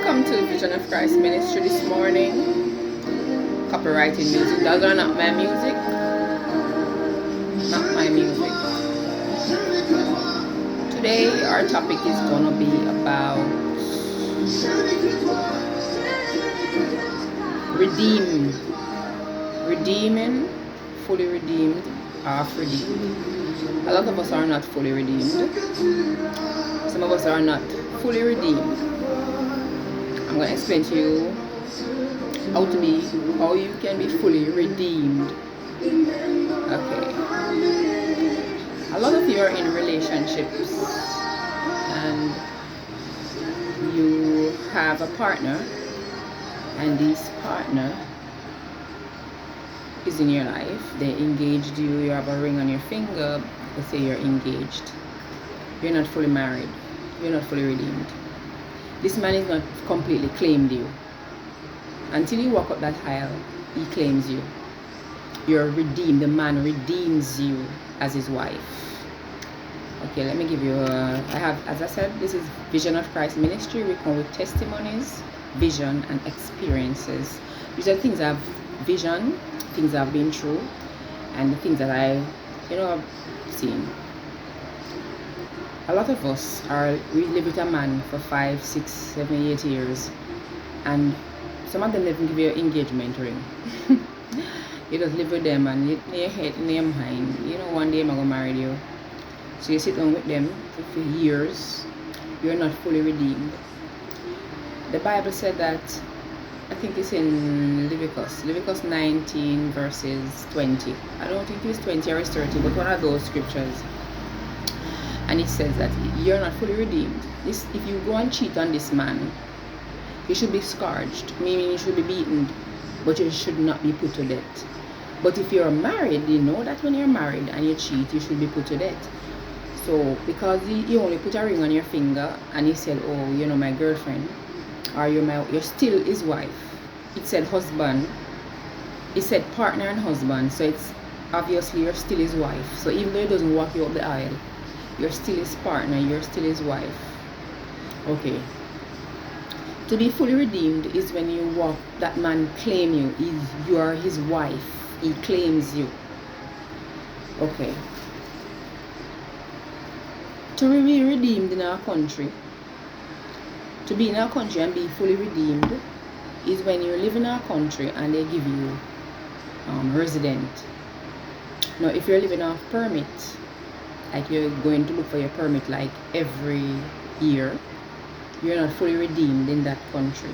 Welcome to Vision of Christ Ministry this morning. Copyrighted music. Those are not my music. Not my music. Today our topic is gonna be about redeeming, fully redeemed, half redeemed. A lot of us are not fully redeemed. Some of us are not fully redeemed. I'm going to explain to you how you can be fully redeemed. Okay. A lot of you are in relationships and you have a partner, and this partner is in your life. They engaged you, you have a ring on your finger, they say you're engaged. You're not fully married. You're not fully redeemed. This man is not completely claimed you. Until you walk up that aisle, he claims you. You're redeemed. The man redeems you as his wife. Okay, let me give you as I said, this is Vision of Christ Ministry. We come with testimonies, vision, and experiences. These are things I've vision, things I've been through, and the things that I've seen. A lot of us we live with a man for 5, 6, 7, 8 years, and some of them even give you an engagement ring. You just live with them and your head in your mind, one day I'm gonna marry you. So you sit down with them for years. You're not fully redeemed. The Bible said that, I think it's in Leviticus 19 verses 20. I don't think it's 20 or it's 30, but one of those scriptures. And it says that you're not fully redeemed. If you go and cheat on this man, you should be scourged, meaning you should be beaten, but you should not be put to death. But if you're married, you know that when you're married and you cheat, you should be put to death. So because he only put a ring on your finger and he said, oh, my girlfriend, or you're still his wife. It said husband, it said partner and husband, so it's obviously you're still his wife. So even though he doesn't walk you up the aisle, you're still his partner, you're still his wife. Okay. To be fully redeemed is when that man claim you. You are his wife. He claims you. Okay. To be redeemed in our country, to be in our country and be fully redeemed is when you live in our country and they give you resident. Now, if you're living off permit, like you're going to look for your permit like every year, you're not fully redeemed in that country.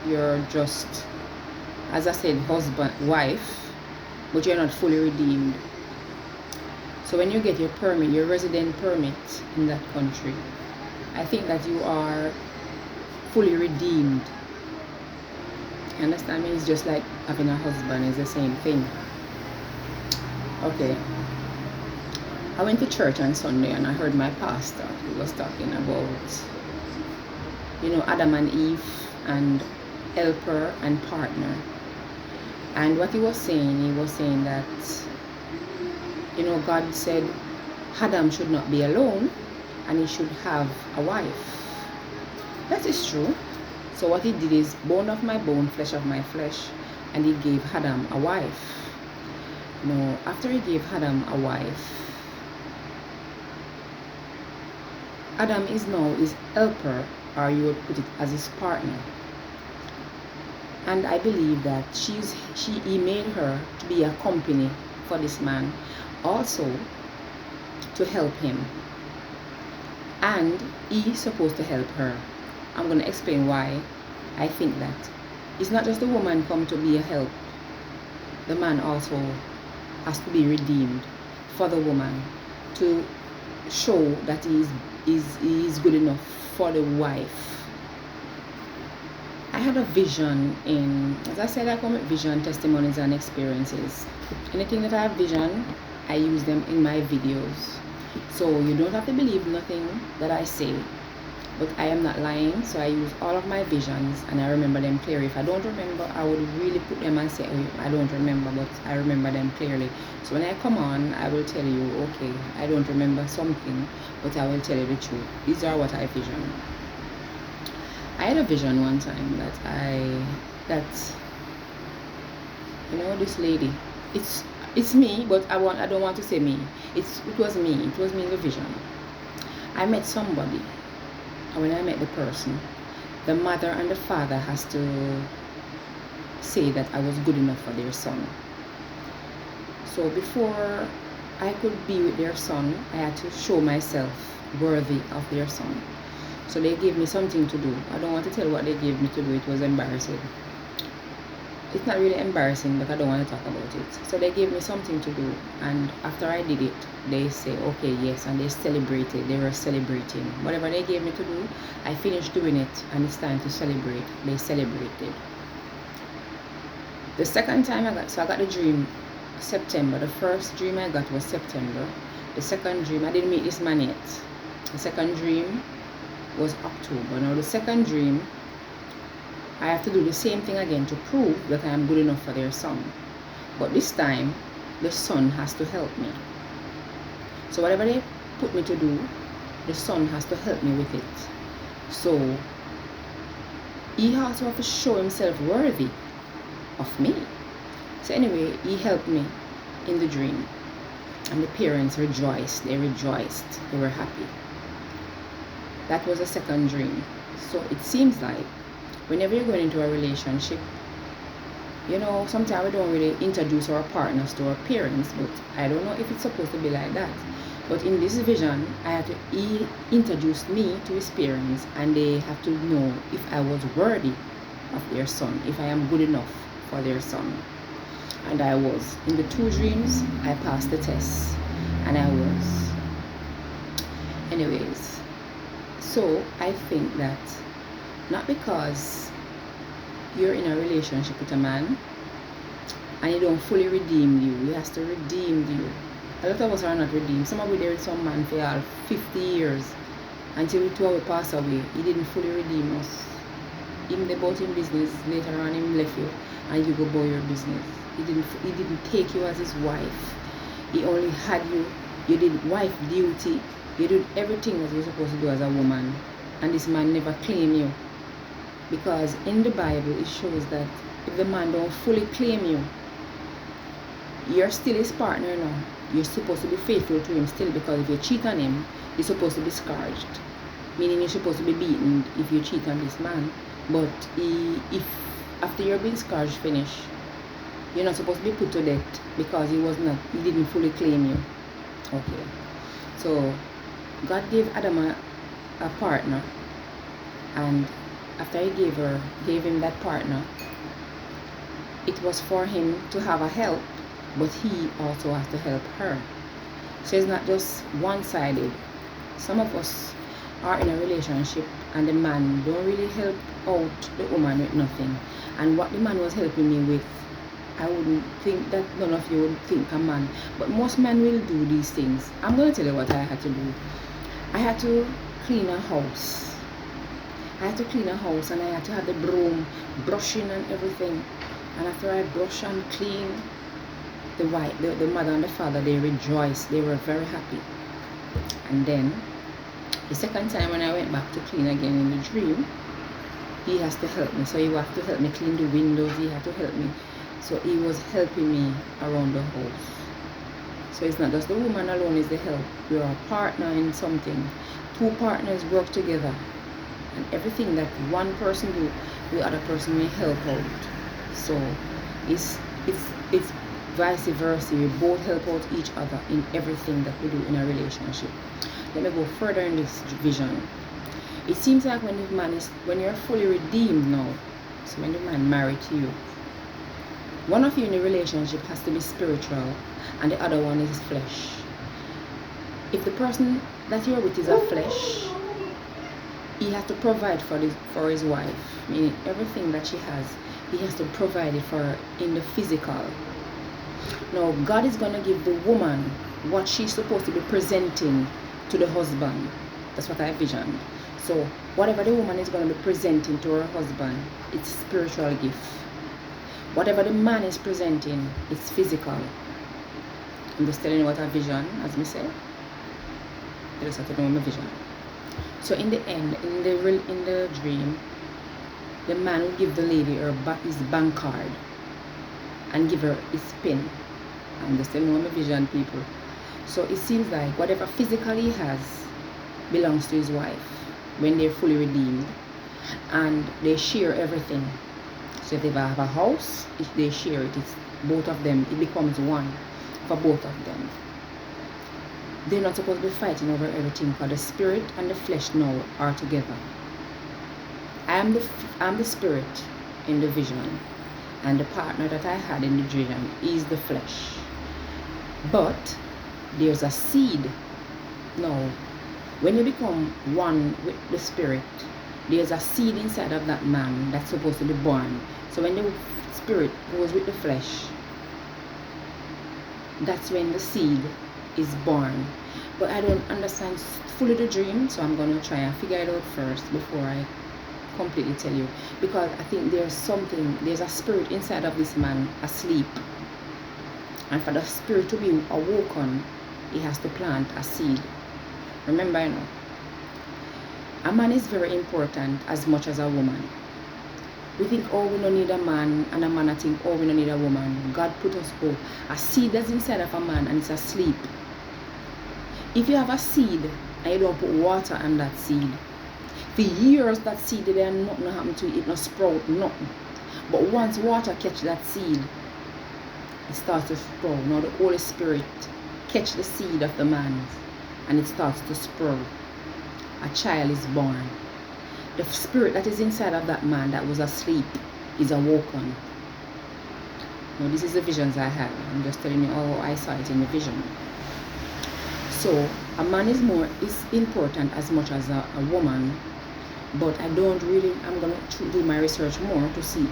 You're just, as I said, husband, wife, but you're not fully redeemed. So when you get your permit, your resident permit in that country, I think that you are fully redeemed. You understand me? It's just like having a husband, is the same thing. Okay. I went to church on Sunday and I heard my pastor. He was talking about, Adam and Eve and helper and partner. And what he was saying that, God said Adam should not be alone and he should have a wife. That is true. So what he did is bone of my bone, flesh of my flesh, and he gave Adam a wife. After he gave Adam a wife, Adam is now his helper, or you would put it as his partner. And I believe that he made her to be a company for this man, also to help him. And he's supposed to help her. I'm going to explain why I think that. It's not just the woman come to be a help. The man also has to be redeemed for the woman to show that he is good enough for the wife. I had a vision as I said, I come with vision, testimonies, and experiences. Anything that I have vision, I use them in my videos. So you don't have to believe nothing that I say, but I am not lying. So I use all of my visions and I remember them clearly. If I don't remember, I would really put them and say, oh, I don't remember, but I remember them clearly. So when I come on, I will tell you, okay, I don't remember something, but I will tell you the truth. These are what I vision. I had a vision one time that this lady, it's me, but I don't want to say me. It was me. It was me in the vision. I met somebody, and when I met the person, the mother and the father has to say that I was good enough for their son. So before I could be with their son, I had to show myself worthy of their son. So they gave me something to do. I don't want to tell what they gave me to do. It was embarrassing. It's not really embarrassing, but I don't want to talk about it. So they gave me something to do, and after I did it, they say, okay, yes, and they celebrated. They were celebrating. Whatever they gave me to do, I finished doing it, and it's time to celebrate. They celebrated. The second time I got the dream September. The first dream I got was September. The second dream, I didn't meet this man yet. The second dream was October. Now the second dream, I have to do the same thing again to prove that I am good enough for their son. But this time, the son has to help me. So whatever they put me to do, the son has to help me with it. So he also has to show himself worthy of me. So anyway, he helped me in the dream. And the parents rejoiced. They rejoiced. They were happy. That was a second dream. So it seems like whenever you're going into a relationship, sometimes we don't really introduce our partners to our parents, but I don't know if it's supposed to be like that. But in this vision, he introduced me to his parents, and they have to know if I was worthy of their son, if I am good enough for their son. And I was. In the two dreams, I passed the test, and I was. Anyways, so I think that not because you're in a relationship with a man and he don't fully redeem you, he has to redeem you. A lot of us are not redeemed. Some of you there with some man for 50 years until we pass away. He didn't fully redeem us. Even about him business, later on him left you and you go about your business. He didn't take you as his wife. He only had you. You did wife duty. You did everything that you're supposed to do as a woman. And this man never claimed you. Because in the Bible it shows that if the man don't fully claim you, you're still his partner now. You're supposed to be faithful to him still, because if you cheat on him, you're supposed to be scourged. Meaning you're supposed to be beaten if you cheat on this man. But if after you're being scourged finish, you're not supposed to be put to death because he didn't fully claim you. Okay. So God gave Adam a partner, and after he gave him that partner, it was for him to have a help, but he also has to help her. So it's not just one-sided. Some of us are in a relationship and the man don't really help out the woman with nothing. And what the man was helping me with, I wouldn't think that none of you would think a man. But most men will do these things. I'm going to tell you what I had to do. I had to clean a house. I had to clean a house, and I had to have the broom, brushing and everything. And after I brush and clean, the mother and the father, they rejoiced. They were very happy. And then the second time when I went back to clean again in the dream, he has to help me. So he had to help me clean the windows. He had to help me. So he was helping me around the house. So it's not just the woman alone is the help. You're a partner in something. Two partners work together. And everything that one person do, the other person may help out. So it's vice versa. We both help out each other in everything that we do in a relationship. Let me go further in this vision. It seems like when you're fully redeemed now, so when the man married to you, one of you in the relationship has to be spiritual and the other one is flesh. If the person that you're with is a flesh, he has to provide for his wife, meaning everything that she has, he has to provide it for her in the physical. Now God is going to give the woman what she's supposed to be presenting to the husband. That's what I visioned. So whatever the woman is going to be presenting to her husband, it's spiritual gift. Whatever the man is presenting, it's physical. I'm just telling you what I vision, as me say. You just have to know my vision. So in the end, in the dream, the man will give the lady his bank card and give her his pin. I'm just telling you my vision, people. So it seems like whatever physically he has belongs to his wife when they're fully redeemed, and they share everything. So if they have a house, if they share it, it's both of them, it becomes one for both of them. They're not supposed to be fighting over everything, because the spirit and the flesh now are together. I'm the spirit in the vision, and the partner that I had in the vision is the flesh. But there's a seed. Now, when you become one with the spirit, there's a seed inside of that man that's supposed to be born. So when the spirit goes with the flesh, that's when the seed is born. But I don't understand fully the dream, so I'm going to try and figure it out first before I completely tell you, because I think there's a spirit inside of this man asleep, and for the spirit to be awoken, he has to plant a seed. Remember, you know, a man is very important as much as a woman. We think, oh, we don't need a man, and a man I think, oh, we don't need a woman. God put us both. A seed that's inside of a man and it's asleep. If you have a seed and you don't put water on that seed, for years that seed there nothing happen to it, it not sprout, nothing. But once water catch that seed, it starts to sprout. Now the Holy Spirit catch the seed of the man and it starts to sprout. A child is born. The spirit that is inside of that man that was asleep is awoken. Now this is the visions I had. I'm just telling you how I saw it in the vision. So a man is important as much as a woman. But I don't really, I'm going to do my research more to see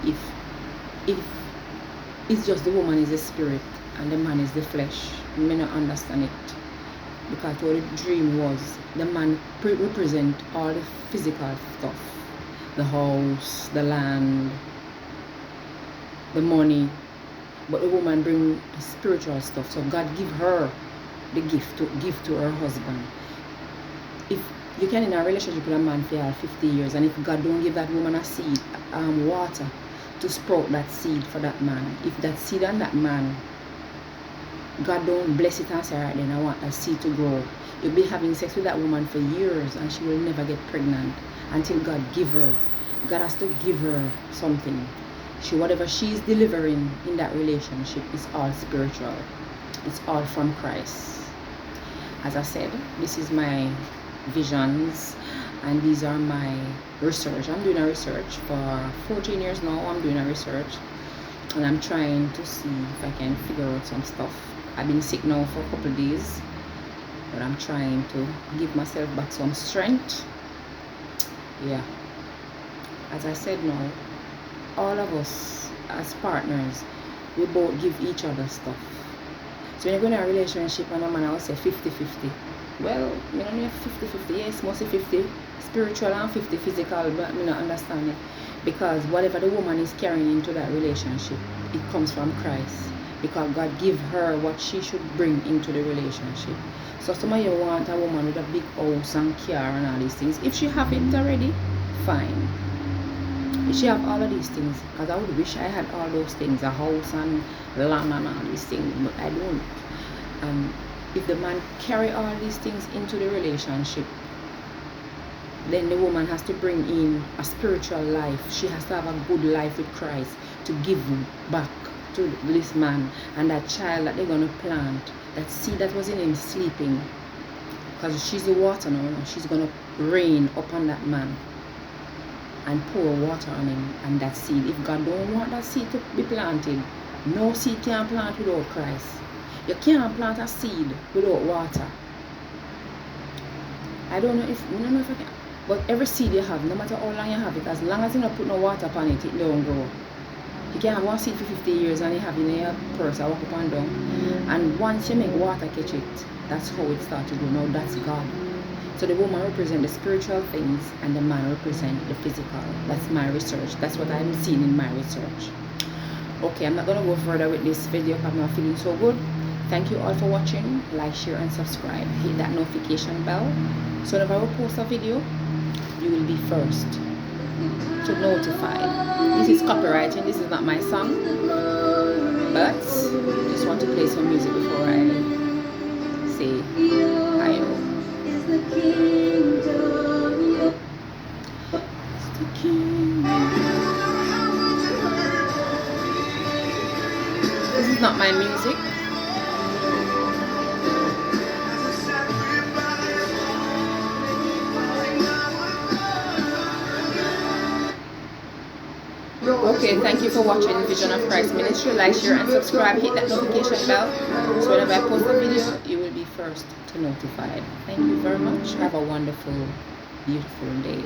if it's just the woman is the spirit and the man is the flesh. I may not understand it, because what the dream was, the man represent all the physical stuff, the house, the land, the money, but the woman bring the spiritual stuff. So God give her the gift to give to her husband. If you can in a relationship with a man for 50 years, and if God don't give that woman a seed, water to sprout that seed for that man, if that seed and that man, God don't bless it and say, alright then I want that seed to grow, you'll be having sex with that woman for years and she will never get pregnant until God give her. God has to give her something. Whatever she's delivering in that relationship is all spiritual. It's all from Christ. As I said, this is my visions and these are my research. I'm doing a research for 14 years now. I'm doing a research and I'm trying to see if I can figure out some stuff. I've been sick now for a couple of days, but I'm trying to give myself back some strength. Yeah, as I said now, all of us as partners, we both give each other stuff. So when you go in a relationship and a man, I would say 50-50. Well, you don't need 50-50. Yes, mostly 50 spiritual and 50 physical, but I don't understand it. Because whatever the woman is carrying into that relationship, it comes from Christ. Because God give her what she should bring into the relationship. So some of you want a woman with a big house and car and all these things. If she have it already, fine. If she have all of these things, because I would wish I had all those things, a house and land and all these things, but I don't. If the man carry all these things into the relationship, then the woman has to bring in a spiritual life. She has to have a good life with Christ to give back to this man and that child that they're going to plant, that seed that was in him sleeping, because she's the water now, she's going to rain upon that man and pour water on him and that seed. If God don't want that seed to be planted, no seed can plant without Christ. You can't plant a seed without water. I don't know if I can, but every seed you have, no matter how long you have it, as long as you don't put no water upon it, it don't grow. You can have one seed for 50 years and you have it in your purse, I walk up and down. And once you make water catch it, that's how it starts to grow. Now that's God. So the woman represents the spiritual things and the man represents the physical. That's my research. That's what I'm seeing in my research. Okay, I'm not going to go further with this video because I'm not feeling so good. Thank you all for watching. Like, share and subscribe. Hit that notification bell so whenever I post a video, you will be first. to notify. This is copywriting, this is not my song, but just want to play some music before I say hi. This is not my music. Okay, thank you for watching Vision of Christ Ministry. Like, share, and subscribe. Hit that notification bell so whenever I post a video, you will be first to notified. Thank you very much. Have a wonderful, beautiful day.